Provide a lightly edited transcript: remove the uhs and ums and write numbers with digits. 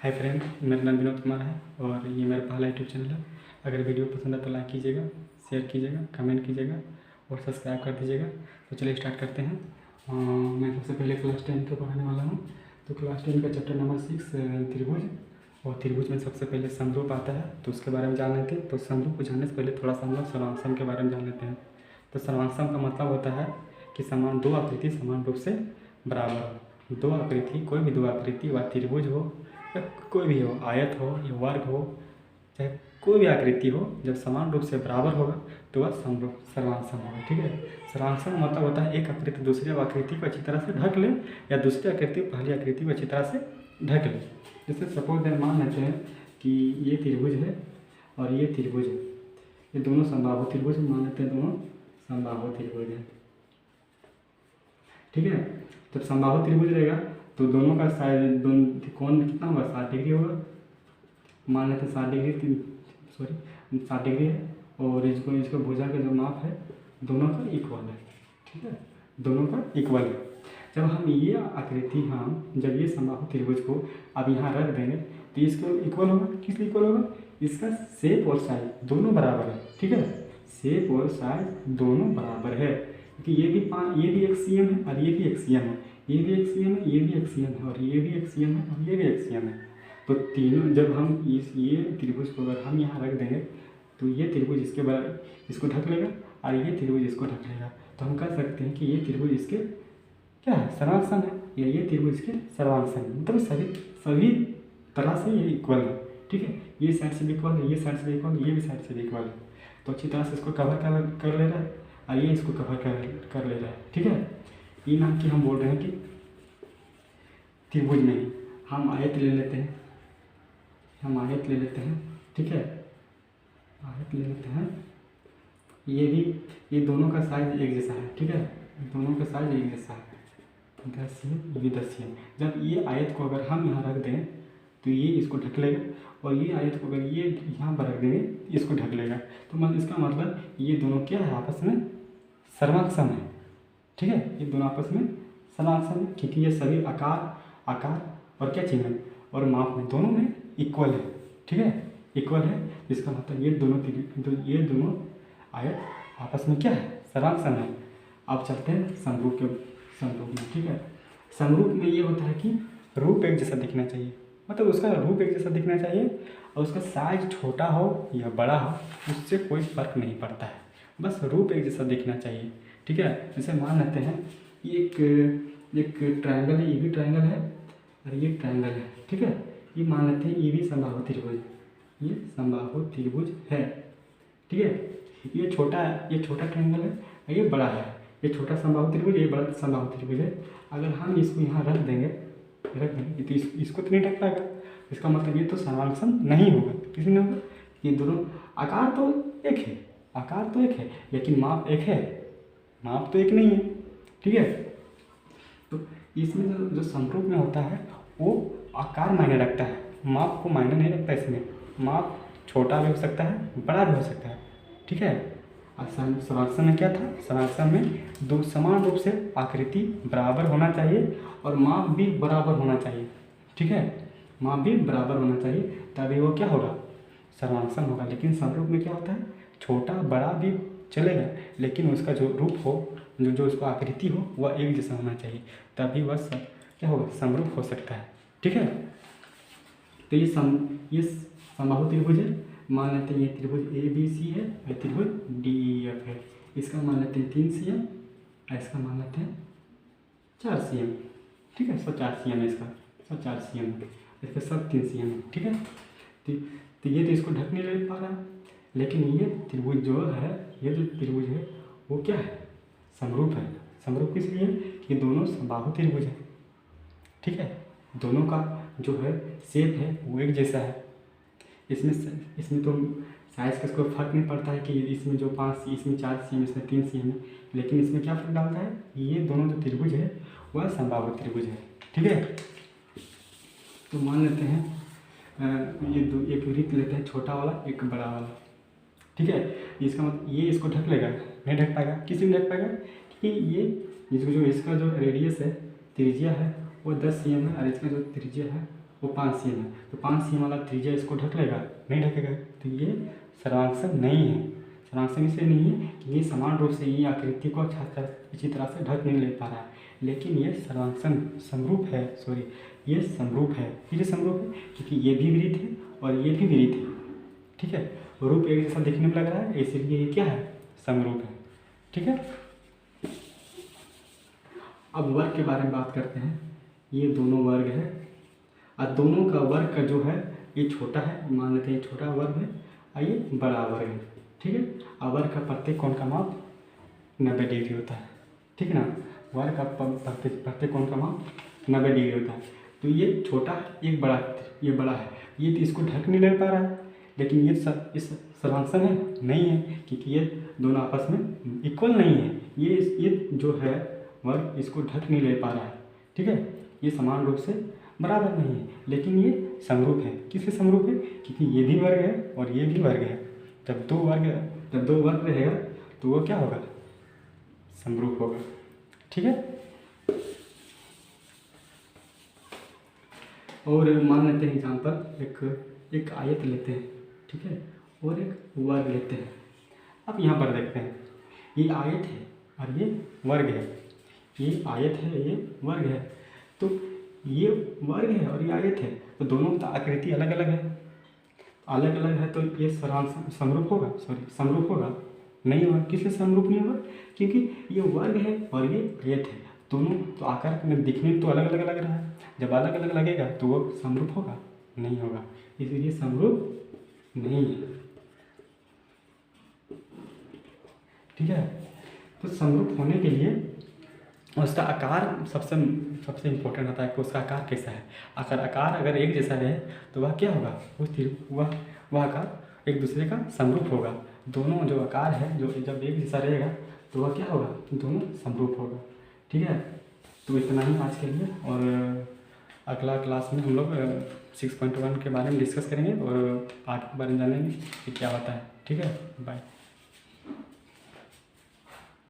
Hi friend, मेरा नाम विनोद कुमार है और ये मेरा पहला यूट्यूब चैनल है। अगर वीडियो पसंद है तो लाइक कीजिएगा, शेयर कीजिएगा, कमेंट कीजिएगा और सब्सक्राइब कर दीजिएगा। तो चलिए स्टार्ट करते हैं। मैं सबसे पहले क्लास 10 का पढ़ाने वाला हूँ। तो क्लास 10 का चैप्टर नंबर 6 त्रिभुज। और त्रिभुज में सबसे पहले समरूप आता है, तो उसके बारे में जान लेते हैं। तो समरूप को जानने से पहले थोड़ा सा हम लोग सर्वांगसम के बारे में जान लेते हैं। तो सर्वांगसम का मतलब होता है कि समान दो आकृति समान रूप से बराबर हो। दो आकृति, कोई भी दो आकृति, वह त्रिभुज हो या कोई भी हो, आयत हो या वर्ग हो, चाहे कोई भी आकृति हो, जब समान रूप से बराबर होगा तो वह समरूप सर्वांगसम होगा। ठीक है। सर्वांगसम का मतलब होता है एक आकृति दूसरी आकृति को अच्छी तरह से ढक ले या दूसरी आकृति पहली आकृति को अच्छी तरह से ढक ले। जैसे सपोज मान लेते हैं कि ये त्रिभुज है और ये त्रिभुज है, ये दोनों समबाहु त्रिभुज मान लेते हैं, दोनों समबाहु त्रिभुज है। ठीक है। जब समबाहु त्रिभुज रहेगा तो दोनों का साइड कोण कितना होगा, 60 डिग्री होगा। मान लेते हैं 60 डिग्री है और इसको भुजा का जो माप है दोनों का इक्वल है। ठीक है, दोनों का इक्वल है। जब हम ये आकृति जब ये समबाहु त्रिभुज को अब यहाँ रख देंगे तो इसको इक्वल होगा। किस लिए इक्वल होगा? इसका शेप और साइज दोनों बराबर है। ठीक है, शेप और साइज दोनों बराबर है क्योंकि ये भी एक सीएम है और ये भी एक सीएम है, ये भी एक सीएम है, ये भी एक सीएम है और ये भी एक सीएम है और ये भी एक सीएम है। तो तीनों जब हम ये त्रिभुज को अगर हम यहाँ रख देंगे तो ये त्रिभुज इसके बराबर इसको ढक लेगा और ये त्रिभुज इसको ढक लेगा। तो हम कह सकते हैं कि ये त्रिभुज इसके क्या है, सर्वांगसम है, या ये त्रिभुज इसके सर्वांगसम है। मतलब सभी तरह से ये इक्वल है। ठीक है, ये साइड से भी इक्वल है, ये साइड से भी इक्वल है, ये भी साइड से भी इक्वल है। तो अच्छी तरह से इसको कवर कर ले रहा है और ये इसको कवर कर ले रहा है। ठीक है, ये नाम की हम बोल रहे हैं कि त्रिभुज नहीं, हम आयत ले लेते हैं, ठीक है, आयत ले लेते हैं। ये दोनों का साइज एक जैसा है। ठीक है, दोनों का साइज एक जैसा है, 10 ये भी 10 है। जब ये आयत को अगर हम यहाँ रख दें तो ये इसको ढक लेगा और ये आयत को अगर ये यहाँ पर रख देंगे इसको ढक लेगा। तो इसका मतलब ये दोनों क्या है, आपस में सर्वांगसम है। ठीक है, ये दोनों आपस में सर्वांगसम है क्योंकि ये सभी आकार और क्या चिन्ह और माप में दोनों में इक्वल है। ठीक है, इक्वल है। इसका मतलब ये दोनों आयत आपस में क्या है, सर्वांगसम है। अब चलते हैं समरूप में। ठीक है, समरूप में ये होता है कि रूप एक जैसा दिखना चाहिए, मतलब उसका रूप एक जैसा दिखना चाहिए और उसका साइज छोटा हो या बड़ा हो उससे कोई फर्क नहीं पड़ता है, बस रूप एक जैसा दिखना चाहिए। ठीक है, जैसे मान लेते हैं एक ट्रायंगल है, ये भी ट्रायंगल है और ये ट्रायंगल है। ठीक है, ये मान लेते हैं ये भी समबाहु त्रिभुज, ये समबाहु त्रिभुज है। ठीक है, ये छोटा ट्रायंगल है और ये बड़ा है, ये छोटा समबाहु त्रिभुज, ये बड़ा समबाहु त्रिभुज है। अगर हम इसको यहाँ रख देंगे तो इसको तो नहीं ढक पाएगा। इसका मतलब ये तो सर्वांगसम नहीं होगा। किसी नहीं होगा, ये दोनों आकार तो एक है लेकिन माप एक है, माप तो एक नहीं है। ठीक है, तो इसमें जो समरूप में होता है वो आकार मायने रखता है, माप को मायने नहीं रखता। इसमें माप छोटा भी हो सकता है, बड़ा भी हो सकता है। ठीक है, सर्वांगसम में क्या था, सर्वांगसम में दो समान रूप से आकृति बराबर होना चाहिए और माप भी बराबर होना चाहिए। ठीक है, माप भी बराबर होना चाहिए तभी वो क्या होगा, सर्वांगसम होगा। लेकिन समरूप में क्या होता है, छोटा बड़ा भी चलेगा लेकिन उसका जो रूप हो, जो उसका आकृति हो वह एक जैसा होना चाहिए, तभी वह क्या होगा, समरूप हो सकता है। ठीक है, तो ये समबाहु त्रिभुज है। मान लेते हैं ये त्रिभुज ABC है और त्रिभुज DEF है। इसका मान लेते हैं 3 cm और इसका मान लेते हैं 4 cm। ठीक है, 104 cm है इसका, 104 cm, इसका सब 3 cm है। ठीक है, तो ये तो इसको ढक नहीं ले पा रहा, लेकिन ये त्रिभुज जो त्रिभुज है वो क्या है, समरूप है। समरूप किस लिए? कि दोनों समबाहु त्रिभुज है। ठीक है, दोनों का जो है शेप है वो एक जैसा है। इसमें तो साइज का कोई फर्क नहीं पड़ता है कि इसमें जो 5 इसमें 4 cm इसमें 3 cm है, लेकिन इसमें क्या फर्क डालता है, ये दोनों जो त्रिभुज है वह समबाहु त्रिभुज है। ठीक है, तो मान लेते हैं एक वृत्त लेते हैं, छोटा वाला एक बड़ा वाला। ठीक है, इसका मतलब ये इसको ढक लेगा, नहीं ढक पाएगा। किसी नहीं ढक पाएगा कि ये इसका जो रेडियस है, त्रिज्या है वो 10 cm है और इसका जो त्रिज्या है वो 5 cm है, तो 5 cm वाला त्रिज्या इसको ढक लेगा? नहीं ढकेगा। तो ये सर्वांगसम नहीं है। सर्वांगसम इसलिए नहीं है कि ये समान रूप से ये आकृति को अच्छी तरह से ढक नहीं ले पा रहा है, लेकिन ये सर्वांगसम समरूप है, सॉरी ये समरूप है। ये समरूप है क्योंकि ये भी वृत्त है और ये भी वृत्त है, ठीक है। रूप एक जैसा दिखने में लग रहा है, इसलिए ये क्या है? समरूप है, ठीक है। अब वर्ग के बारे में बात करते हैं। ये दोनों वर्ग है और दोनों का वर्ग का जो है ये छोटा है, मान लेते हैं छोटा वर्ग है और ये बड़ा वर्ग है, ठीक है। और वर्ग का प्रत्येक कोण का माप 90 डिग्री होता है, ठीक है ना। वर्ग का प्रत्येक कोण का माप 90 डिग्री होता है। तो ये छोटा है, एक बड़ा, ये बड़ा है, ये तो इसको ढक नहीं ले पा रहा है, लेकिन ये इस सर्वांगसम है नहीं है, क्योंकि ये दोनों आपस में इक्वल नहीं है। ये जो है वर्ग इसको ढक नहीं ले पा रहा है, ठीक है। ये समान रूप से बराबर नहीं है, लेकिन ये समरूप है। किससे समरूप है? क्योंकि ये भी वर्ग है और ये भी वर्ग है। जब दो वर्ग रहेगा तो वो क्या होगा? समरूप होगा, ठीक है। और मान लेते हैं एग्जाम्पल, एक आयत लेते हैं, ठीक है, और एक वर्ग लेते हैं। अब यहाँ पर देखते हैं, ये आयत है और ये वर्ग है। ये आयत है, ये वर्ग है। तो ये वर्ग है और ये आयत है, तो दोनों की आकृति अलग अलग है। अलग अलग है तो ये समरूप होगा? समरूप होगा? नहीं होगा। किससे समरूप नहीं होगा? क्योंकि ये वर्ग है और ये आयत है, दोनों तो आकार में दिखने में तो अलग अलग लग रहा है। जब अलग अलग लगेगा तो वो समरूप होगा? नहीं होगा, इसलिए समरूप नहीं है, ठीक है। तो समरूप होने के लिए उसका आकार सबसे इम्पोर्टेंट होता है कि उसका आकार कैसा है। आकार अगर एक जैसा रहे तो वह क्या होगा? वह आकार एक दूसरे का समरूप होगा। दोनों जो आकार है जो जब एक जैसा रहेगा तो वह क्या होगा? दोनों समरूप होगा, ठीक है। तो इतना ही आज के लिए, और अगला क्लास में हम लोग 6.1 के बारे में डिस्कस करेंगे और आगे के बारे में जानेंगे कि क्या होता है, ठीक है। बाय।